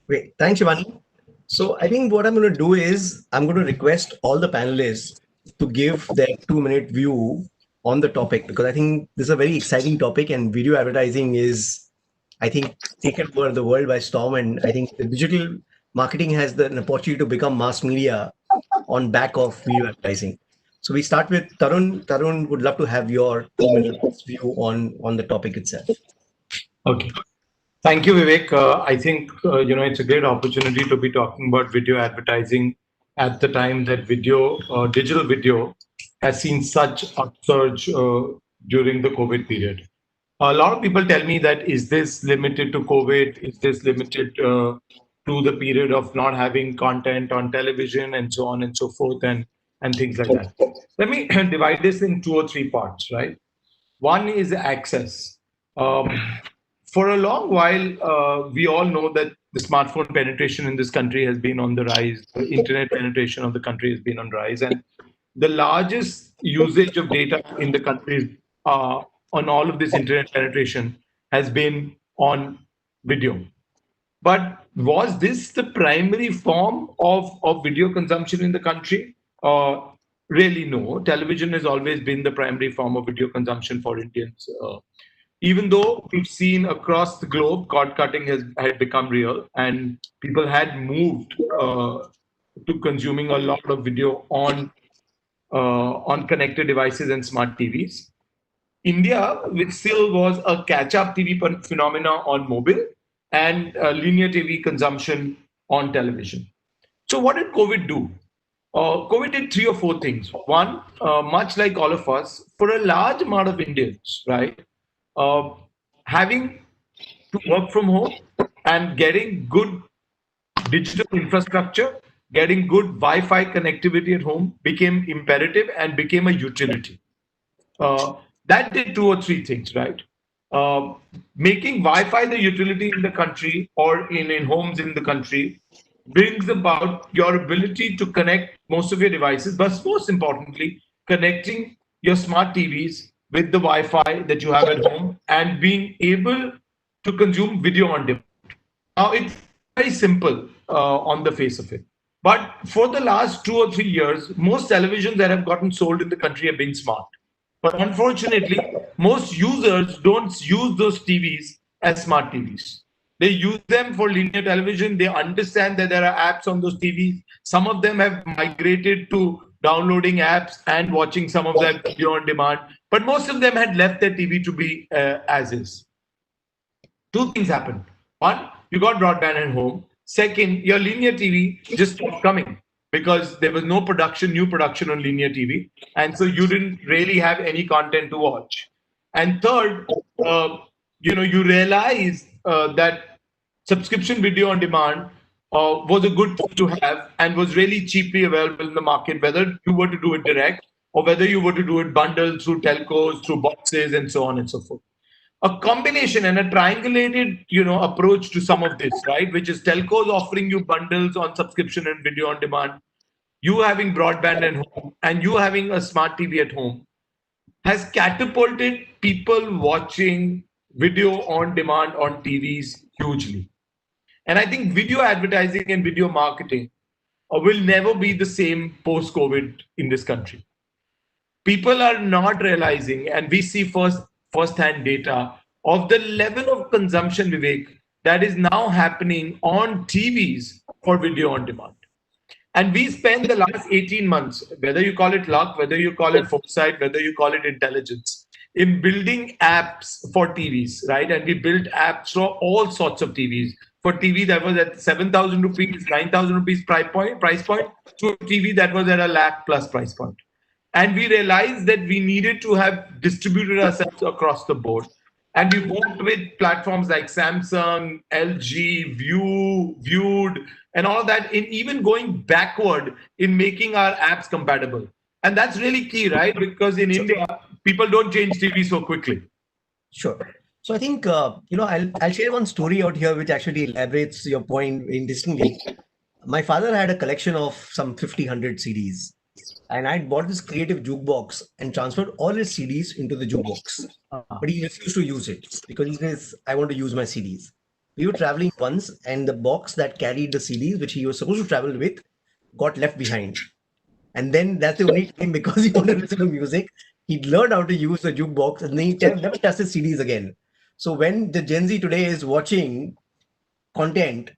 Great. Thanks, Shivani. So I think what I'm going to do is I'm going to request all the panelists to give their 2 minute view on the topic because I think this is a very exciting topic and video advertising is, I think, taken over the world by storm. And I think the digital marketing has an opportunity to become mass media on back of video advertising. So we start with Tarun. Tarun, would love to have your 2 minutes view on the topic itself. Okay. Thank you, Vivek. I think it's a great opportunity to be talking about video advertising at the time that digital video, has seen such upsurge during the COVID period. A lot of people tell me that is this limited to COVID? Is this limited to the period of not having content on television and so on and so forth and things like that? Let me divide this in two or three parts, right? One is access. Um, for a long while, we all know that the smartphone penetration in this country has been on the rise. The internet penetration of the country has been on rise, and the largest usage of data in the country on all of this internet penetration has been on video. But was this the primary form of video consumption in the country? Really, no. Television has always been the primary form of video consumption for Indians. Even though we've seen across the globe, cord cutting had become real, and people had moved to consuming a lot of video on connected devices and smart TVs. India, which still was a catch-up TV phenomena on mobile and linear TV consumption on television. So, what did COVID do? COVID did three or four things. One, much like all of us, for a large amount of Indians, right, uh, having to work from home and getting good digital infrastructure, getting good Wi-Fi connectivity at home became imperative and became a utility. Uh, that did two or three things, right? Uh, Making Wi-Fi the utility in the country or in homes in the country brings about your ability to connect most of your devices, but most importantly, connecting your smart TVs with the Wi-Fi that you have at home and being able to consume video on demand. Now, it's very simple on the face of it. But for the last 2 or 3 years, most televisions that have gotten sold in the country have been smart. But unfortunately, most users don't use those TVs as smart TVs. They use them for linear television. They understand that there are apps on those TVs. Some of them have migrated to downloading apps and watching some of that video on demand. But most of them had left their TV to be as is. Two things happened. One, you got broadband at home. Second, your linear TV just stopped coming because there was no production, new production on linear TV. And so you didn't really have any content to watch. And third, uh, you realize that subscription video on demand was a good thing to have and was really cheaply available in the market, whether you were to do it direct or whether you were to do it bundled through telcos, through boxes, and so on and so forth. A combination and a triangulated approach to some of this, right, which is telcos offering you bundles on subscription and video on demand, you having broadband at home and you having a smart TV at home, has catapulted people watching video on demand on TVs hugely. And I think video advertising and video marketing will never be the same post COVID in this country. People are not realizing, and we see first-hand data of the level of consumption, Vivek, that is now happening on TVs for video on demand. And we spent the last 18 months, whether you call it luck, whether you call it foresight, whether you call it intelligence, in building apps for TVs, right? And we built apps for all sorts of TVs. For TV that was at 7,000 rupees, 9,000 rupees price point, to a TV that was at a lakh plus price point. And we realized that we needed to have distributed ourselves across the board. And we worked with platforms like Samsung, LG, Viewed, and all of that, in even going backward in making our apps compatible. And that's really key, right? Because in India, people don't change TV so quickly. Sure. So I think I'll share one story out here which actually elaborates your point interestingly. My father had a collection of some 50 100 CDs, and I bought this creative jukebox and transferred all his CDs into the jukebox. Uh, But he refused to use it because he says, "I want to use my CDs." We were traveling once, and the box that carried the CDs, which he was supposed to travel with, got left behind. And then that's the only time, because he wanted to listen to music, he learned how to use the jukebox, and then he never touched his CDs again. So when the Gen Z today is watching content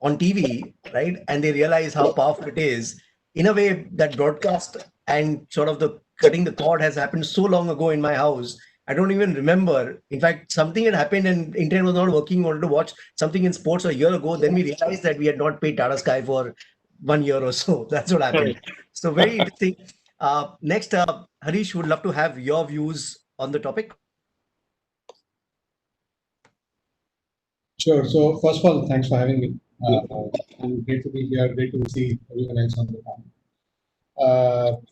on TV, right, and they realize how powerful it is, in a way that broadcast and sort of the cutting the cord has happened so long ago in my house. I don't even remember. In fact, something had happened and internet was not working. Wanted to watch something in sports a year ago. Then we realized that we had not paid Tata Sky for 1 year or so. That's what happened. So very interesting. Next, Harish, would love to have your views on the topic. Sure. So first of all, thanks for having me. And great to be here. Great to see everyone else on the panel.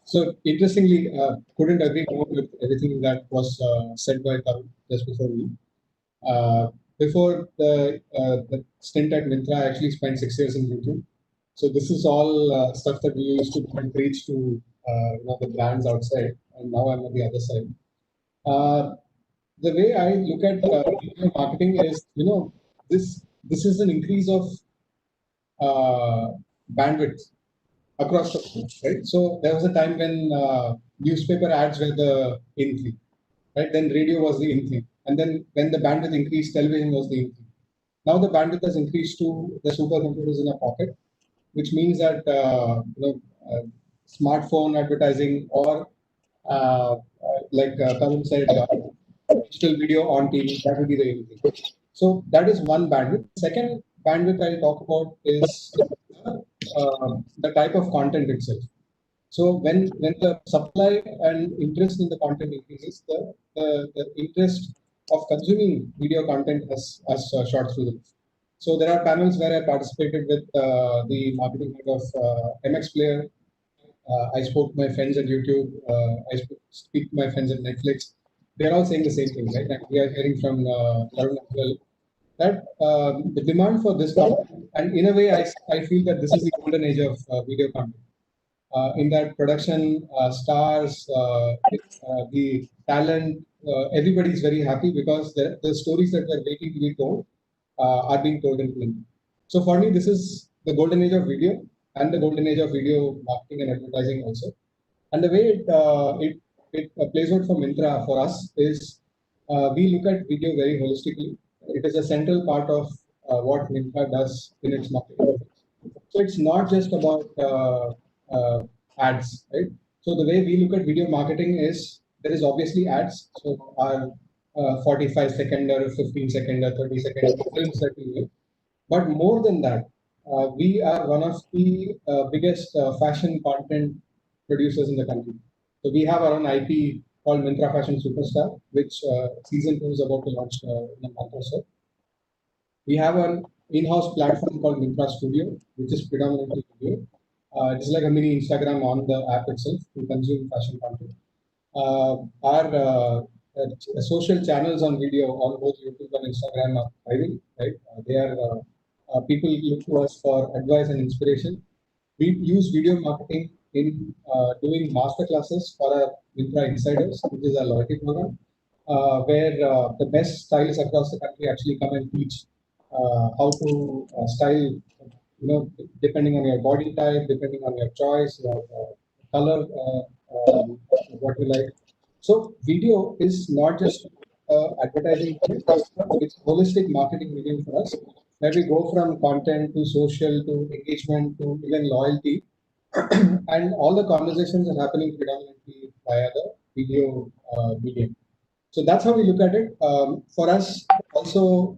So interestingly, couldn't agree more with everything that was said by Tarun just before me. Before the stint at Myntra, I actually spent 6 years in YouTube. So this is all stuff that we used to go and preach to the brands outside, and now I'm on the other side. The way I look at video marketing is, this is an increase of bandwidth across the board, right? So there was a time when newspaper ads were the in thing, right? Then radio was the in thing, and then when the bandwidth increased, television was the in thing. Now the bandwidth has increased to the supercomputers in a pocket, which means that smartphone advertising or like Tarun said, digital video on TV, that will be the in thing. So that is one bandwidth. Second bandwidth I'll talk about is the type of content itself. So when the supply and interest in the content increases, the interest of consuming video content has shot through the roof. So there are panels where I participated with the marketing head of MX Player. I spoke to my friends at YouTube. Speak to my friends at Netflix. They're all saying the same thing, right? And we are hearing from Tarun as well that the demand for this content, and in a way, I feel that this is the golden age of video content. In that production, stars, the talent, everybody is very happy because the stories that were waiting to be told are being told in film. So for me, this is the golden age of video and the golden age of video marketing and advertising also. And the way it plays out for Myntra for us is we look at video very holistically. It is a central part of what Myntra does in its marketing. So it's not just about ads, right? So the way we look at video marketing is there is obviously ads. So our 45-second or 15-second or 30-second films that we make. But more than that, we are one of the biggest fashion content producers in the country. So we have our own IP called Myntra Fashion Superstar, which season 2 is about to launch in a month or so. We have an in-house platform called Myntra Studio, which is predominantly video. It's like a mini Instagram on the app itself to consume fashion content. Our social channels on video on both YouTube and Instagram are thriving, right? They are people look to us for advice and inspiration. We use video marketing in doing master classes for our Myntra Insiders, which is our loyalty program, where the best stylists across the country actually come and teach how to style, depending on your body type, depending on your choice, your color, what you like. So video is not just advertising, it's holistic marketing medium for us, where we go from content to social to engagement to even loyalty. And all the conversations are happening predominantly via the video medium. So that's how we look at it. For us, also,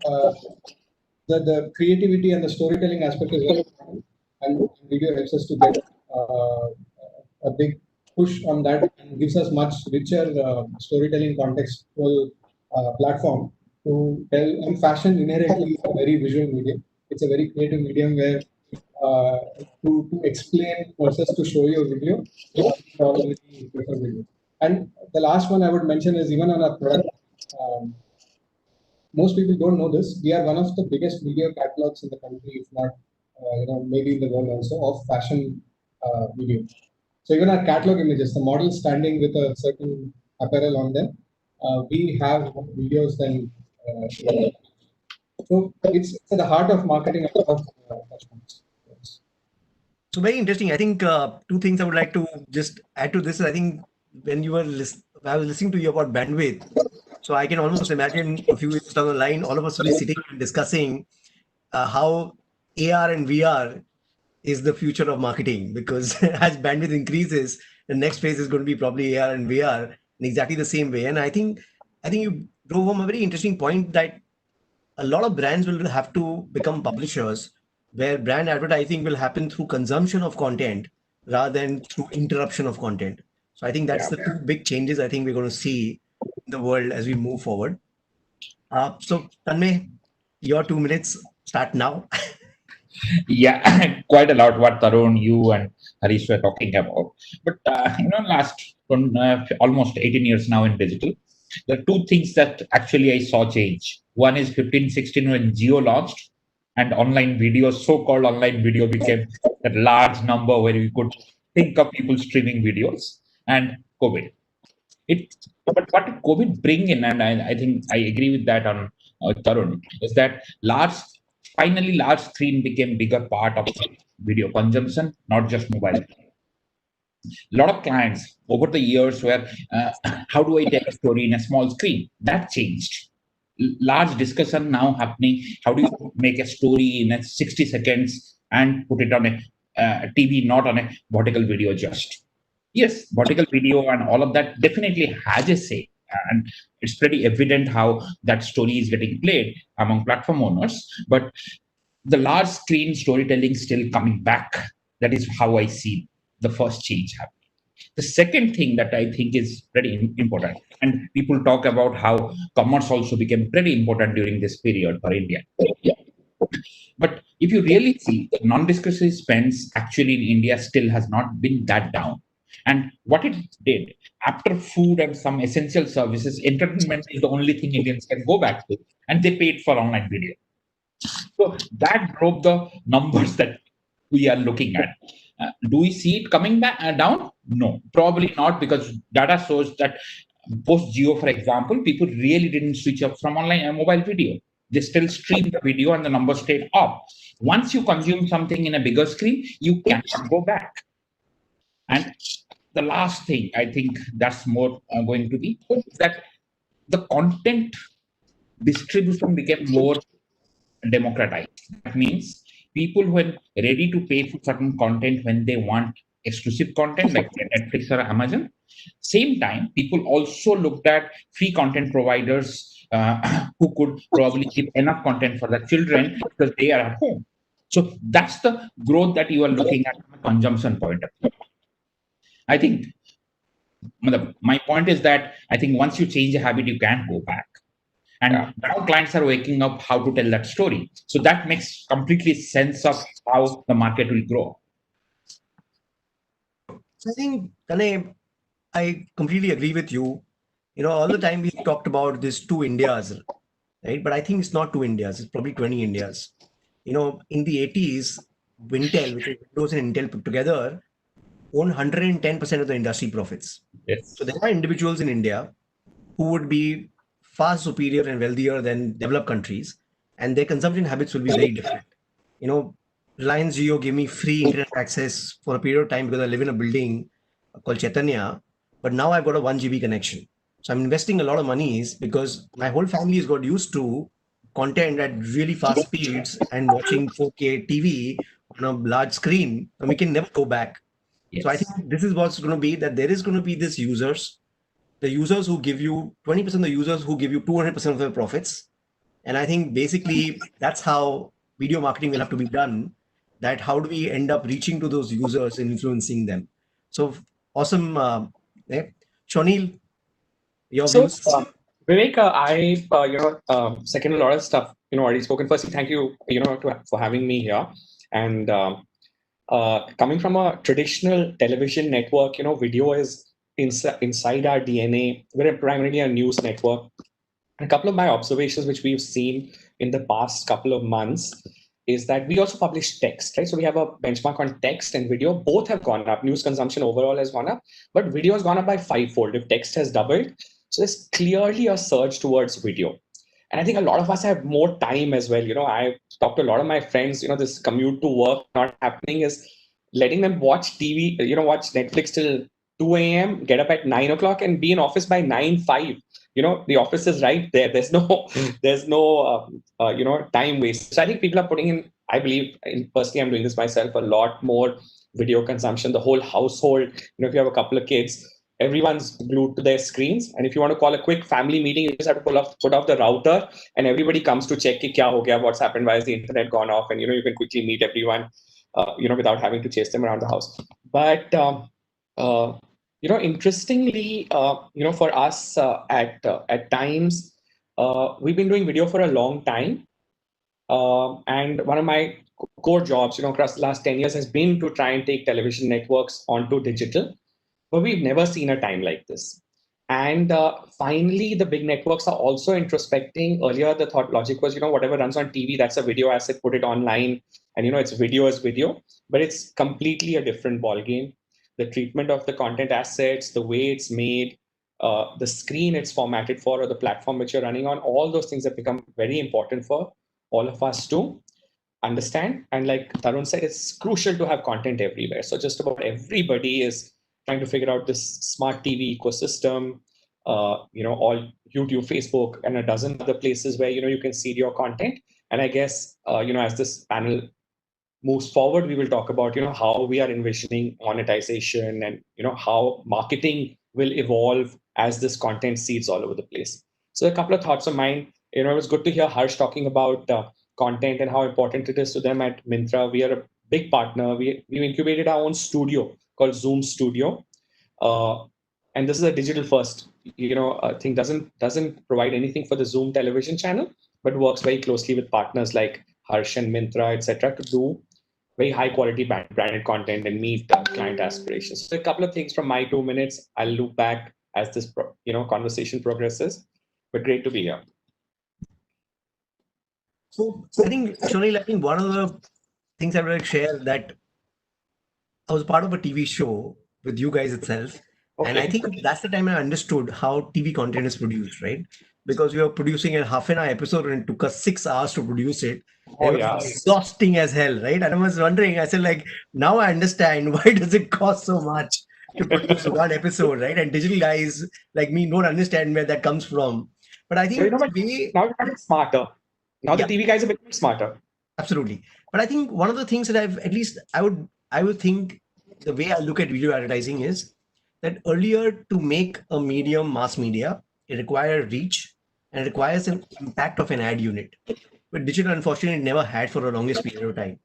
the creativity and the storytelling aspect is very important, and video helps us to get a big push on that and gives us much richer storytelling contextual platform to tell. And fashion inherently is a very visual medium. It's a very creative medium where to explain versus to show you a video, you probably prefer video. And the last one I would mention is even on our product. Most people don't know this. We are one of the biggest video catalogs in the country, if not, maybe in the world also, of fashion video. So even our catalog images, the model standing with a certain apparel on them, we have more videos than. So it's at the heart of marketing of touch points. Yes. So very interesting. I think two things I would like to just add to this. I think when you were I was listening to you about bandwidth. So I can almost imagine a few years down the line, all of us will be sitting and discussing how AR and VR is the future of marketing, because as bandwidth increases, the next phase is going to be probably AR and VR in exactly the same way. And I think you drove home a very interesting point that a lot of brands will have to become publishers, where brand advertising will happen through consumption of content rather than through interruption of content. So I think that's the two big changes I think we're going to see in the world as we move forward. So Tanmay, your 2 minutes start now. Yeah, quite a lot what Tarun, you and Harish were talking about. But last almost 18 years now in digital, there are two things that actually I saw change. One is 15-16 when Geo launched, and online video, so-called online video, became that large number where you could think of people streaming videos, and COVID. It, but what did COVID bring in, and I think I agree with that on Tarun, is that large screen became bigger part of video consumption, not just mobile. A lot of clients over the years were, how do I tell a story in a small screen? That changed. Large discussion now happening. How do you make a story in a 60 seconds and put it on a TV, not on a vertical video just? Yes, vertical video and all of that definitely has a say. And it's pretty evident how that story is getting played among platform owners. But the large screen storytelling still coming back. That is how I see the first change happening. The second thing that I think is pretty important, and people talk about how commerce also became pretty important during this period for India. But if you really see, non-discretionary spends actually in India still has not been that down. And what it did, after food and some essential services, entertainment is the only thing Indians can go back to, and they paid for online video. So that drove the numbers that we are looking at. Do we see it coming back down? No, probably not, because data shows that post Geo, for example, people really didn't switch up from online and mobile video. They still streamed the video and the numbers stayed up. Once you consume something in a bigger screen, you cannot go back. And the last thing I think that's more going to be that the content distribution became more democratized. That means people were ready to pay for certain content when they want exclusive content like Netflix or Amazon. Same time, people also looked at free content providers who could probably give enough content for their children because they are at home. So that's the growth that you are looking at from a consumption point of view. I think my point is that I think once you change a habit, you can't go back. And now clients are waking up how to tell that story. So that makes completely sense of how the market will grow. So I think, Tanay, I completely agree with you. All the time we talked about this two Indias, right? But I think it's not two Indias. It's probably 20 Indias. In the 80s, Wintel, which is Windows and Intel put together, own 110% of the industry profits. Yes. So there are individuals in India who would be far superior and wealthier than developed countries, and their consumption habits will be very different. Reliance Jio gave me free internet access for a period of time because I live in a building called Chaitanya, but now I've got a 1 GB connection. So I'm investing a lot of monies because my whole family has got used to content at really fast speeds and watching 4K TV on a large screen, and we can never go back. Yes. So I think this is what's going to be, that there is going to be this the users who give you 20% of the users who give you 200% of their profits. And I think basically that's how video marketing will have to be done. That how do we end up reaching to those users and influencing them? So awesome. Shonil, your views? Vivek, I second a lot of stuff already spoken. Firstly, thank you for having me here. And coming from a traditional television network, video is inside our DNA. We're primarily a news network. A couple of my observations, which we've seen in the past couple of months, is that we also publish text, right? So we have a benchmark on text and video. Both have gone up. News consumption overall has gone up, but video has gone up by 5-fold if text has doubled. So there's clearly a surge towards video. And I think a lot of us have more time as well. I talked to a lot of my friends, this commute to work not happening is letting them watch TV, watch Netflix till 2 a.m., get up at 9 o'clock and be in office by 9:05. The office is right there. There's no time waste. So I think people are putting in, I believe, personally, I'm doing this myself, a lot more video consumption. The whole household, if you have a couple of kids, everyone's glued to their screens. And if you want to call a quick family meeting, you just have to put off the router and everybody comes to check kya ho gaya, what's happened, why is the internet gone off? And, you can quickly meet everyone, without having to chase them around the house. But, interestingly, for us at times, we've been doing video for a long time. And one of my core jobs, across the last 10 years has been to try and take television networks onto digital. But we've never seen a time like this. And finally, the big networks are also introspecting. Earlier, the thought logic was, whatever runs on TV, that's a video asset, put it online. And, it's video as video. But it's completely a different ballgame. The treatment of the content assets, the way it's made, the screen it's formatted for, or the platform which you're running on, all those things have become very important for all of us to understand. And like Tarun said, it's crucial to have content everywhere. So just about everybody is trying to figure out this smart TV ecosystem, all YouTube, Facebook, and a dozen other places where, you can seed your content. And I guess, as this panel moves forward, we will talk about, how we are envisioning monetization and, how marketing will evolve as this content seeds all over the place. So a couple of thoughts of mine. It was good to hear Harsh talking about content and how important it is to them at Myntra. We are a big partner. We've incubated our own studio called Zoom Studio. And this is a digital first, thing. Doesn't provide anything for the Zoom television channel, but works very closely with partners like Harsh and Myntra, etc., to do very high quality branded content and meet client aspirations. So a couple of things from my 2 minutes. I'll loop back as this conversation progresses. But great to be here. So I think, Shonil, I think one of the things I would like to share that I was part of a TV show with you guys itself. Okay. And I think that's the time I understood how TV content is produced, right? Because we were producing a half an hour episode and it took us 6 hours to produce it. Oh, it was exhausting as hell, right? And I was wondering, I said, like, now I understand why does it cost so much to produce one episode, right? And digital guys like me don't understand where that comes from. But I think now it's smarter. Now the TV guys are becoming smarter. Absolutely. But I think one of the things that I would think the way I look at video advertising is that earlier, to make a medium mass media, it required reach and it requires an impact of an ad unit. But digital, unfortunately, never had for the longest period of time.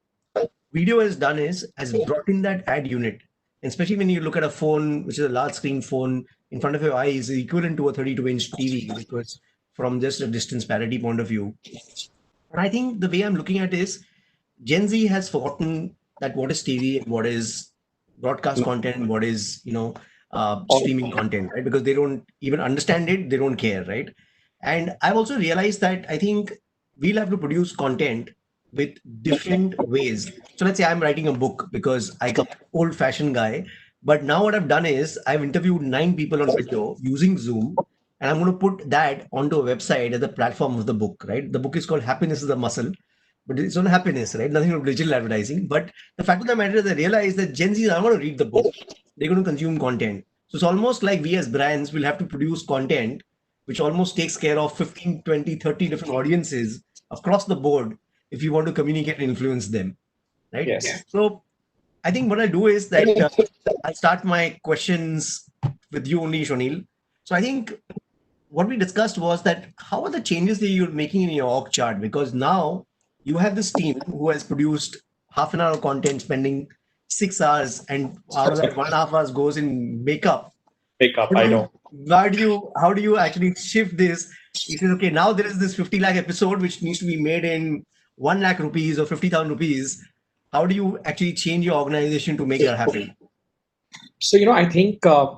Video has brought in that ad unit, especially when you look at a phone, which is a large screen phone in front of your eyes, is equivalent to a 32-inch TV, because from just a distance parity point of view. But I think the way I'm looking at it is Gen Z has forgotten that what is TV and what is broadcast content and what is, streaming content, right? Because they don't even understand it. They don't care, right? And I've also realized that I think we'll have to produce content with different ways. So let's say I'm writing a book because I'm an old fashioned guy. But now what I've done is I've interviewed 9 people on video using Zoom. And I'm going to put that onto a website as the platform of the book, right? The book is called Happiness is a Muscle, but it's on happiness, right? Nothing to do with digital advertising. But the fact of the matter is I realize that Gen Z are not going to read the book. They're going to consume content. So it's almost like we as brands will have to produce content which almost takes care of 15, 20, 30 different audiences across the board if you want to communicate and influence them, right? Yes. So I think what I do is that I'll start my questions with you only, Shonil. So I think what we discussed was that how are the changes that you're making in your org chart? Because now you have this team who has produced half an hour of content, spending 6 hours, and out of that 1.5 hours goes in makeup. I know. How do you actually shift this? You say, okay, now there is this 50 lakh episode which needs to be made in 1 lakh rupees or 50,000 rupees. How do you actually change your organization to make that happen? So, I think so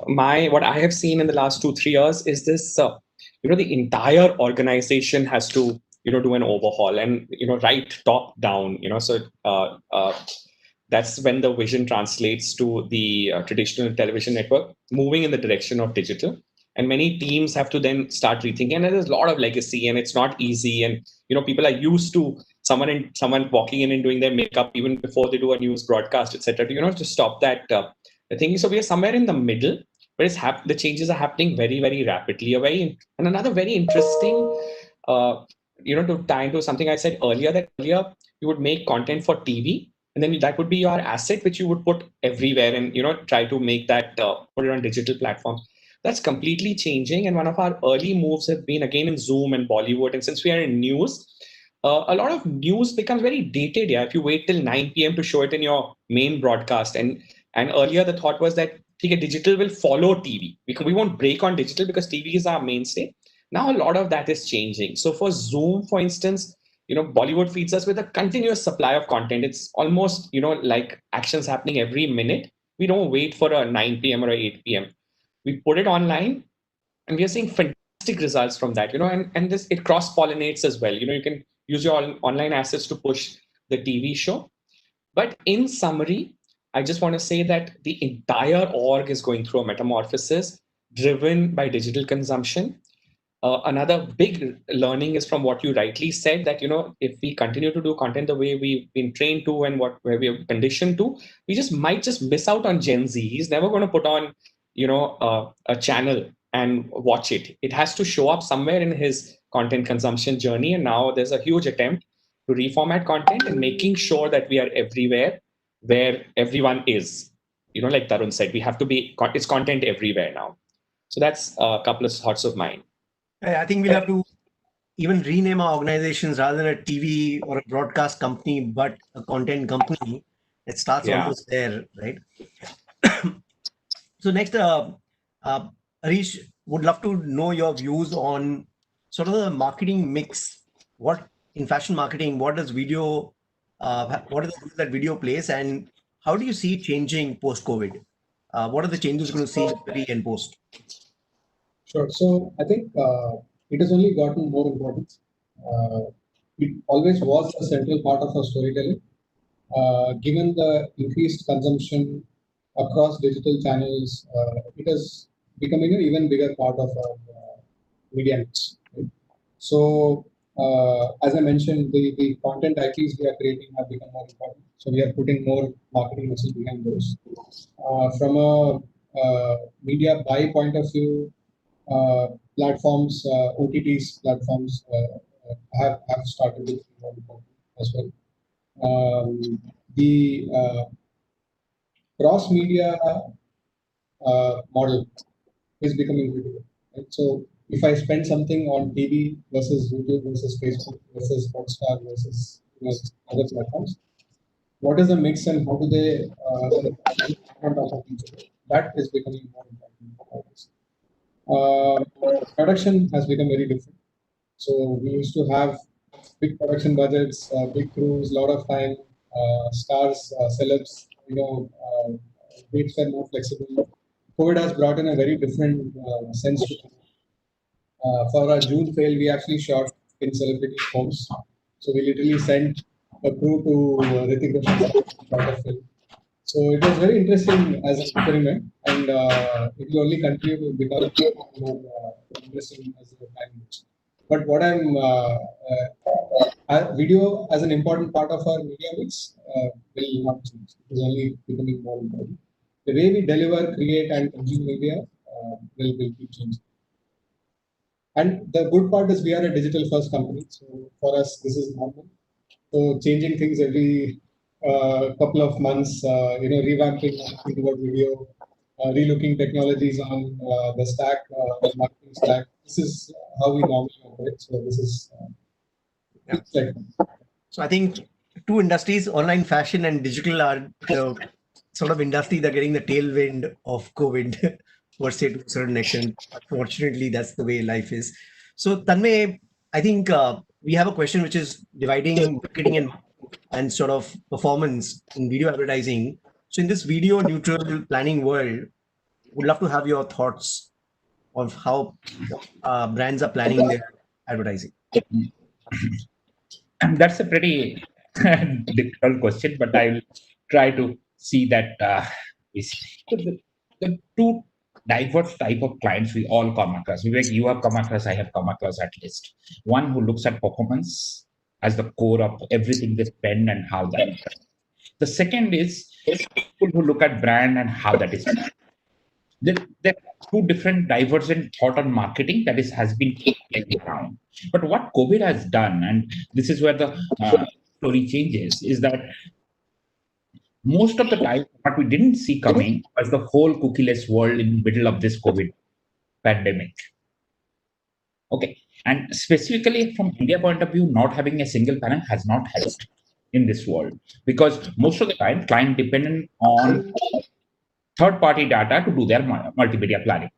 what I have seen in the last 2-3 years is this, the entire organization has to, do an overhaul and, right top down, so that's when the vision translates to the traditional television network moving in the direction of digital. and many teams have to then start rethinking. And there's a lot of legacy, and it's not easy. And people are used to someone walking in and doing their makeup even before they do a news broadcast, etc. To stop that the thing. So we are somewhere in the middle, but the changes are happening very, very rapidly. And another very interesting, to tie into something I said earlier, that earlier you would make content for TV, and then that would be your asset, which you would put everywhere, and try to make that put it on digital platforms. That's completely changing, and one of our early moves have been again in Zoom and Bollywood. And since we are in news, a lot of news becomes very dated. Yeah, if you wait till 9 p.m. to show it in your main broadcast, and earlier the thought was that okay, digital will follow TV. We won't break on digital because TV is our mainstay. Now a lot of that is changing. So for Zoom, for instance, Bollywood feeds us with a continuous supply of content. It's almost like actions happening every minute. We don't wait for a 9 p.m. or a 8 p.m. We put it online, and we are seeing fantastic results from that. And this, it cross pollinates as well. You can use your online assets to push the TV show. But in summary, I just want to say that the entire org is going through a metamorphosis driven by digital consumption. Another big learning is from what you rightly said, that if we continue to do content the way we've been trained to and where we are conditioned to, we might miss out on Gen Z. He's never going to put on a channel and watch it. It has to show up somewhere in his content consumption journey. And now there's a huge attempt to reformat content and making sure that we are everywhere where everyone is. Like Tarun said, we have to be, it's content everywhere now. So that's a couple of thoughts of mine. I think we'll have to even rename our organizations rather than a TV or a broadcast company, but a content company. It starts almost there, right? So next, Harish, would love to know your views on sort of the marketing mix. What in fashion marketing, what does video, what are the roles that video plays, and how do you see it changing post-COVID? What are the changes you're going to see pre and post? Sure. So I think it has only gotten more important. It always was a central part of our storytelling. Given the increased consumption across digital channels, it has become an even bigger part of our media mix. Right? So, as I mentioned, the content IPs we are creating have become more important. So we are putting more marketing muscle behind those. From a media buy point of view, platforms, OTTs platforms have started to be more important as well. The cross media model is becoming critical. Right? So if I spend something on TV versus YouTube versus Facebook versus Hotstar versus other platforms, what is the mix and how do they on top of each other? That is becoming more important. Production has become very different. So we used to have big production budgets, big crews, a lot of time, stars, celebs, dates were more flexible. COVID has brought in a very different sense to it. For our June fail, we actually shot in celebrity homes. So we literally sent a crew to Hrithik Roshan's shot a film. So it was very interesting as an experiment, and it will only continue to become more interesting as the time moves. But what video as an important part of our media mix will not change. It is only becoming more important. The way we deliver, create, and consume media will keep changing. And the good part is we are a digital first company. So for us, this is normal. So changing things every couple of months, revamping toward video, relooking technologies on the stack, the marketing stack. This is how we normally operate. So this is So I think two industries, online fashion and digital, are the sort of industry that are getting the tailwind of COVID, per se, to a certain extent. Unfortunately, that's the way life is. So Tanmay, I think we have a question which is dividing marketing and sort of performance in video advertising. So in this video neutral planning world, would love to have your thoughts of how brands are planning their advertising. That's a pretty difficult question, but I will try to see that. The two diverse type of clients we all come across. Vivek, you have come across, I have come across at least. One who looks at performance as the core of everything they spend and how that. The second is people who look at brand and how that is. There are two different divergent thought on marketing that has been playing around. But what COVID has done, and this is where the story changes, is that most of the time, what we didn't see coming was the whole cookieless world in the middle of this COVID pandemic. Okay. And specifically from India point of view, not having a single panel has not helped in this world, because most of the time client dependent on third-party data to do their multimedia planning.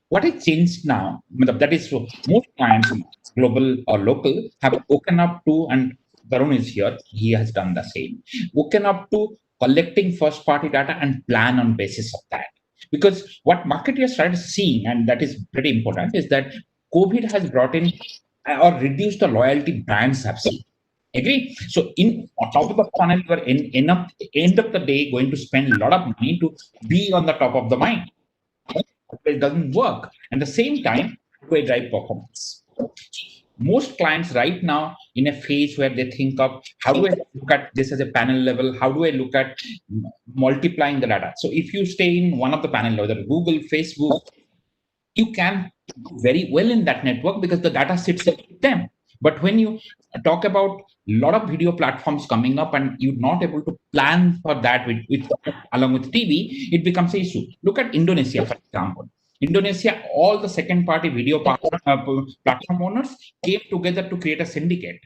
What has changed now, that is, most clients, global or local, have woken up to, and Tarun is here, he has done the same, woken up to collecting first-party data and plan on basis of that. Because what marketers started seeing, and that is pretty important, is that COVID has brought in or reduced the loyalty brands have seen. Agree? So on top of the funnel, you are end of the day going to spend a lot of money to be on the top of the mind. It doesn't work. At the same time, we drive performance. Most clients right now in a phase where they think of how do I look at this as a panel level? How do I look at multiplying the data? So if you stay in one of the panel, whether Google, Facebook, you can do very well in that network because the data sits with them. But when you talk about a lot of video platforms coming up and you're not able to plan for that along with TV, it becomes an issue. Look at Indonesia, for example. Indonesia, all the second-party video platform owners came together to create a syndicate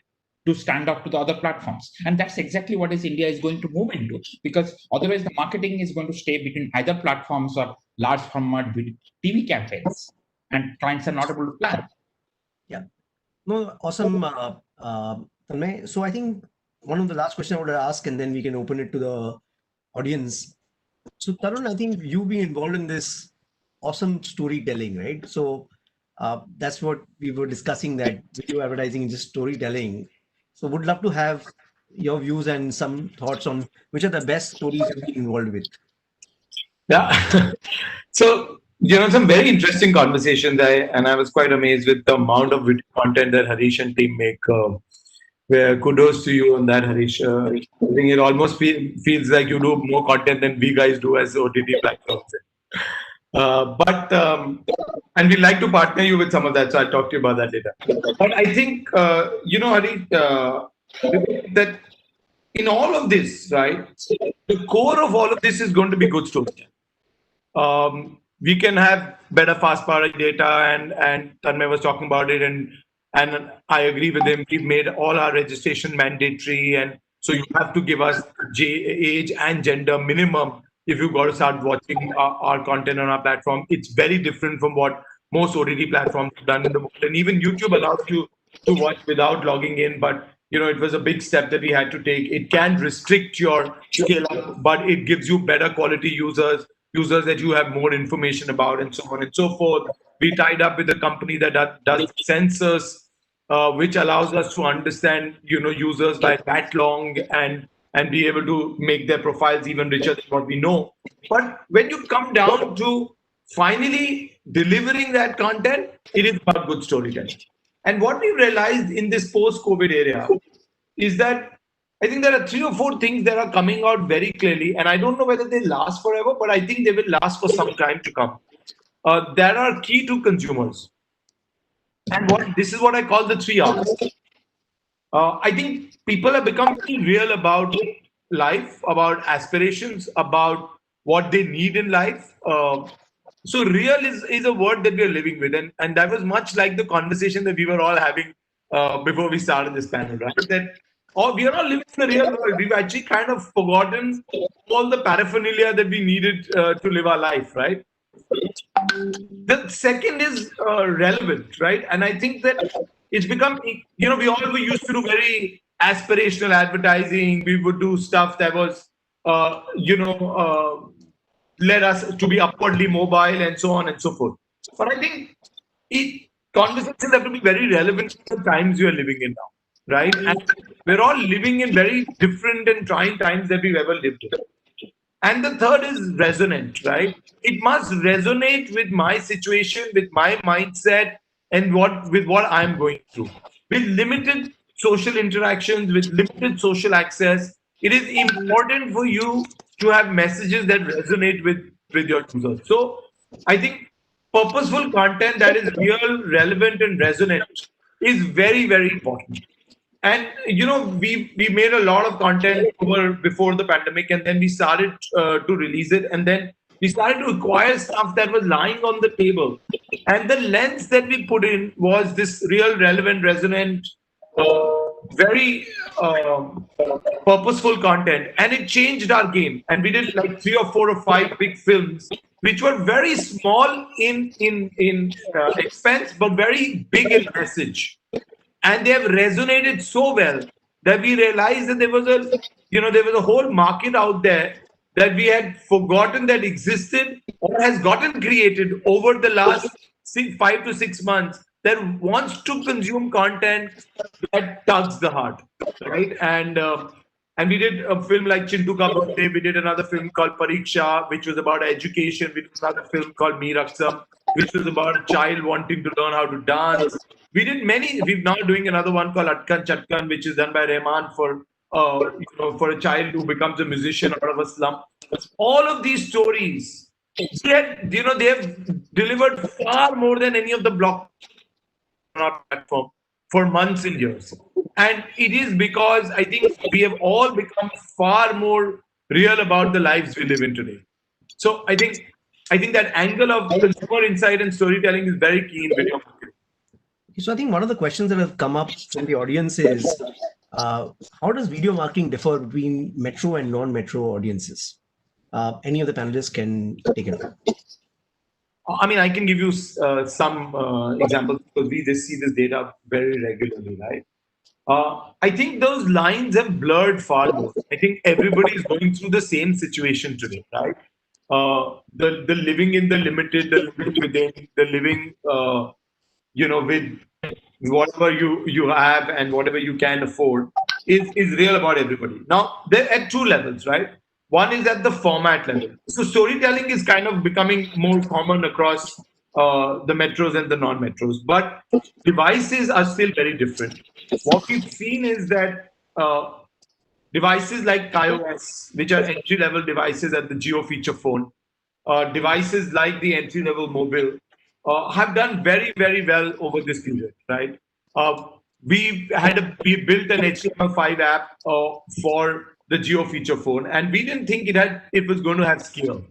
to stand up to the other platforms. And that's exactly what India is going to move into, because otherwise the marketing is going to stay between either platforms or large format TV campaigns, and clients are not able to plan. Yeah. No, awesome. Tanmay. So I think one of the last questions I would ask, and then we can open it to the audience. So Tarun, I think you've been involved in this awesome storytelling, right? So that's what we were discussing, that video advertising is just storytelling. So would love to have your views and some thoughts on which are the best stories you've been involved with. Yeah. So, some very interesting conversations. I was quite amazed with the amount of video content that Harish and team make. Where kudos to you on that, Harish. I think it almost feels like you do more content than we guys do as OTT platforms. And we'd like to partner you with some of that, so I'll talk to you about that later. But I think, Harish, that in all of this, right, the core of all of this is going to be good storytelling. We can have better fast-parity data, and Tanmay was talking about it, and I agree with him. We've made all our registration mandatory, and so you have to give us age and gender minimum if you've got to start watching our content on our platform. It's very different from what most OTT platforms have done in the world, and even YouTube allows you to watch without logging in, but it was a big step that we had to take. It can restrict your scale up, but it gives you better quality users that you have more information about, and so on and so forth. We tied up with a company that does sensors, which allows us to understand, users by that long and be able to make their profiles even richer than what we know. But when you come down to finally delivering that content, it is about good storytelling. And what we realized in this post-COVID area is that I think there are 3 or 4 things that are coming out very clearly, and I don't know whether they last forever, but I think they will last for some time to come. That are key to consumers. And this is what I call the 3 R's. I think people have become real about life, about aspirations, about what they need in life. So real is a word that we are living with. And that was much like the conversation that we were all having before we started this panel, right? That we are all living in the real world. We've actually kind of forgotten all the paraphernalia that we needed to live our life, right? The second is relevant, right? And I think that it's become, we all used to do very aspirational advertising. We would do stuff that was, led us to be upwardly mobile and so on and so forth. But I think conversations have to be very relevant to the times we are living in now, right? And we're all living in very different and trying times that we've ever lived in. And the third is resonant, right? It must resonate with my situation, with my mindset, and with what I'm going through. With limited social interactions, with limited social access, it is important for you to have messages that resonate with your users. So I think purposeful content that is real, relevant, and resonant is very, very important. And we made a lot of content over before the pandemic, and then we started to release it, and then we started to acquire stuff that was lying on the table, and the lens that we put in was this real, relevant, resonant, very purposeful content, and it changed our game. And we did like 3 or 4 or 5 big films which were very small in expense but very big in message, and they have resonated so well that we realized that there was a whole market out there that we had forgotten that existed or has gotten created over the last 5 to 6 months that wants to consume content that tugs the heart, right? And we did a film like Chintu Ka Birthday. We did another film called Pariksha, which was about education. We did another film called Meeraksam, which was about a child wanting to learn how to dance. We did many. We're now doing another one called Atkan Chatkan, which is done by Rahman for a child who becomes a musician out of a slum. All of these stories, they have delivered far more than any of the block on our platform for months and years. And it is because I think we have all become far more real about the lives we live in today. So I think that angle of consumer insight and storytelling is very key in video marketing. So I think one of the questions that have come up from the audience is, how does video marketing differ between metro and non-metro audiences? Any of the panelists can take it. I mean, I can give you some examples because we just see this data very regularly, right? I think those lines have blurred far more. I think everybody is going through the same situation today, right? The living in the limited, the living within, the living, with whatever you have and whatever you can afford is real about everybody. Now, they're at two levels, right? One is at the format level. So storytelling is kind of becoming more common across the metros and the non-metros, but devices are still very different. What we've seen is that devices like iOS, which are entry-level devices at the Geo feature phone, devices like the entry-level mobile, have done very, very well over this period, right? We built an HTML5 app for the Geo feature phone, and we didn't think it was going to have scale.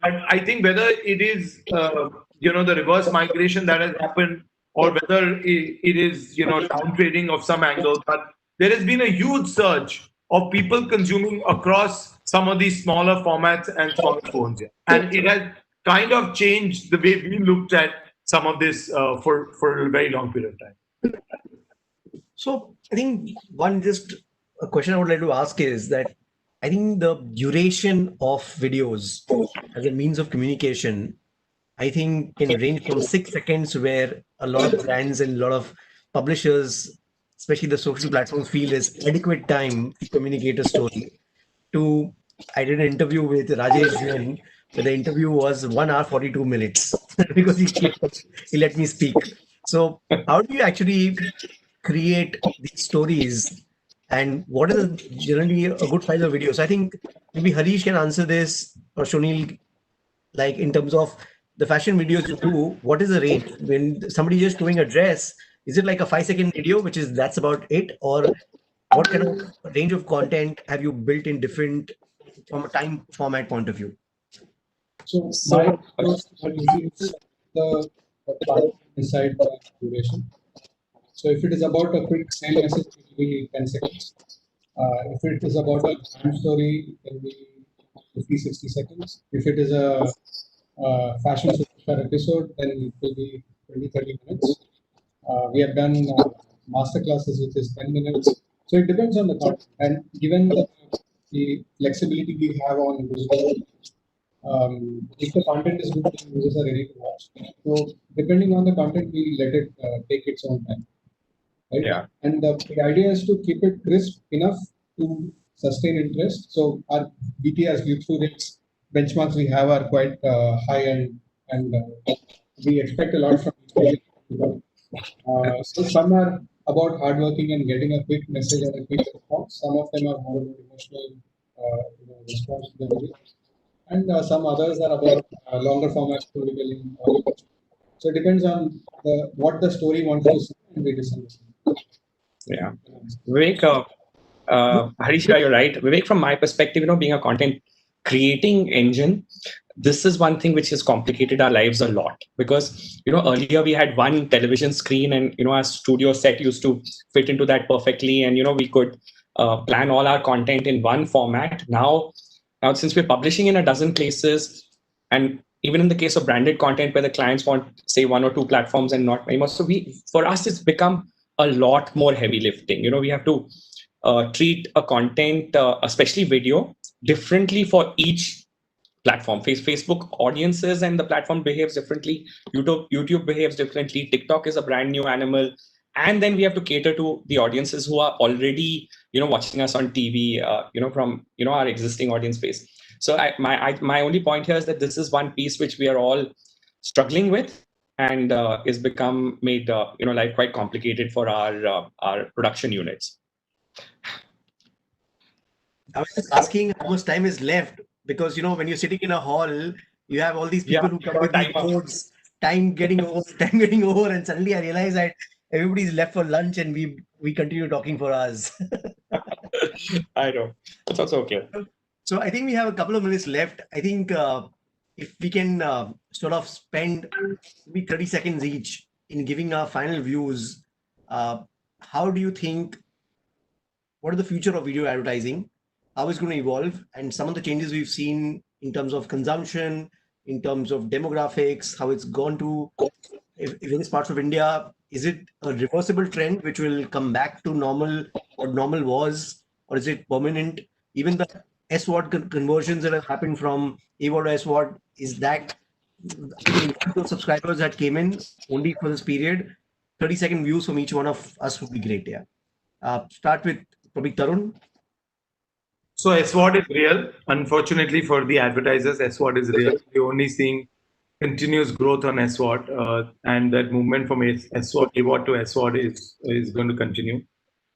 But I think whether it is the reverse migration that has happened, or whether it is down trading of some angle, but there has been a huge surge of people consuming across some of these smaller formats and smaller phones, yeah. And it has kind of changed the way we looked at some of this for a very long period of time. So I think a question I would like to ask is that I think the duration of videos as a means of communication, I think can range from 6 seconds, where a lot of brands and a lot of publishers, especially the social platforms, feel is adequate time to communicate a story. To I did an interview with Rajesh Jain, where the interview was 1 hour 42 minutes because he let me speak. So how do you actually create these stories, and what is generally a good size of video? So I think maybe Harish can answer this, or Shonil, like in terms of the fashion videos you do, what is the range when somebody is just showing a dress? Is it like a 5 second video, which is that's about it, or what kind of range of content have you built in different from a time format point of view? So my approach is the content inside the duration. So if it is about a quick sale message, it will be 10 seconds. If it is about a brand story, it will be 50, 60 seconds. If it is a fashion superstar episode, then it will be 20, 30 minutes. We have done master classes, which is 10 minutes. So it depends on the content. And given the flexibility we have on digital, if the content is good, then users are ready to watch. So depending on the content, we let it take its own time. Right? Yeah. And the idea is to keep it crisp enough to sustain interest. So our BTS click-through rates benchmarks we have are quite high, and we expect a lot from people. So some are about hardworking and getting a quick message and a quick response. Some of them are more about emotional response to the video, and some others are about longer format storytelling. So it depends on what the story wants to say, and we decide. Yeah, Vivek, Harish, you're right. Vivek, from my perspective, being a content creating engine, this is one thing which has complicated our lives a lot, because earlier we had one television screen, and our studio set used to fit into that perfectly, and we could plan all our content in one format. Now since we're publishing in a dozen places, and even in the case of branded content where the clients want, say, one or two platforms and not many more, so for us it's become a lot more heavy lifting. We have to treat a content, especially video, differently for each platform. Facebook audiences and the platform behaves differently. YouTube behaves differently. TikTok is a brand new animal, and then we have to cater to the audiences who are already watching us on TV, from our existing audience base. So my only point here is that this is one piece which we are all struggling with, and is become made life quite complicated for our production units. I was just asking how much time is left, because when you're sitting in a hall, you have all these people who come with these boards, time getting over, and suddenly I realize that everybody's left for lunch and we continue talking for hours. I know. That's also okay. So I think we have a couple of minutes left. I think if we can sort of spend maybe 30 seconds each in giving our final views, how do you think, what is the future of video advertising? How it's going to evolve, and some of the changes we've seen in terms of consumption, in terms of demographics, how it's gone to various parts of India. Is it a reversible trend which will come back to normal, or normal was, or is it permanent? Even the SWOT conversions that have happened from AWOD to SWOT, is that those subscribers that came in only for this period? 30-second views from each one of us would be great. Yeah. Start with probably Tarun. So SWOT is real. Unfortunately for the advertisers, SWOT is real. We're only seeing continuous growth on SWOT, and that movement from SWOT, AWOD to SWOT is going to continue.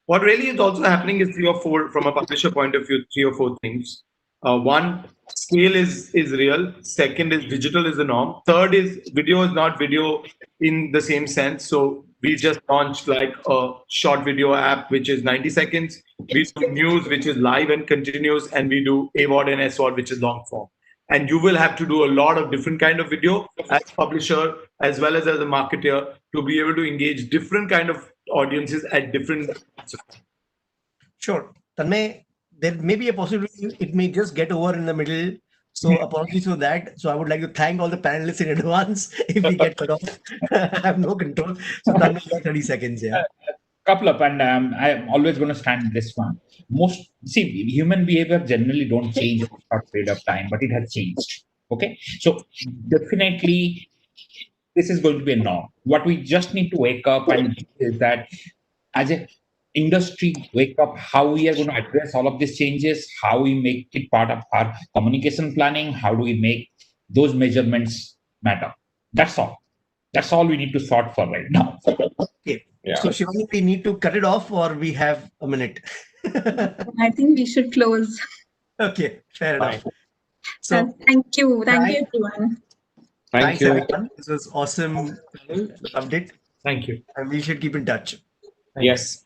What really is also happening is 3 or 4, from a publisher point of view, 3 or 4 things. One, scale is real. Second is digital is the norm. Third is video is not video in the same sense. So we just launched like a short video app, which is 90 seconds. We do news, which is live and continuous, and we do AWOD and SWOD, which is long form. And you will have to do a lot of different kind of video as a publisher as well as a marketer to be able to engage different kind of audiences at different. Sure. Tanmay, there may be a possibility it may just get over in the middle. So apologies for that. So I would like to thank all the panelists in advance if we get cut off. I have no control. So Tanmay, you got 30 seconds, yeah. Couple up, and I'm always going to stand this one. Human behavior generally don't change in a short period of time, but it has changed. Okay, so definitely this is going to be a norm. What we just need to wake up and is that as a industry wake up how we are going to address all of these changes, how we make it part of our communication planning, how do we make those measurements matter. That's all we need to sort for right now. Okay. Yeah. So Shivani, we need to cut it off, or we have a minute? I think we should close. Okay, fair enough. So thank you everyone. Thanks everyone. This was awesome. Loved it. Thank you. And we should keep in touch. Yes.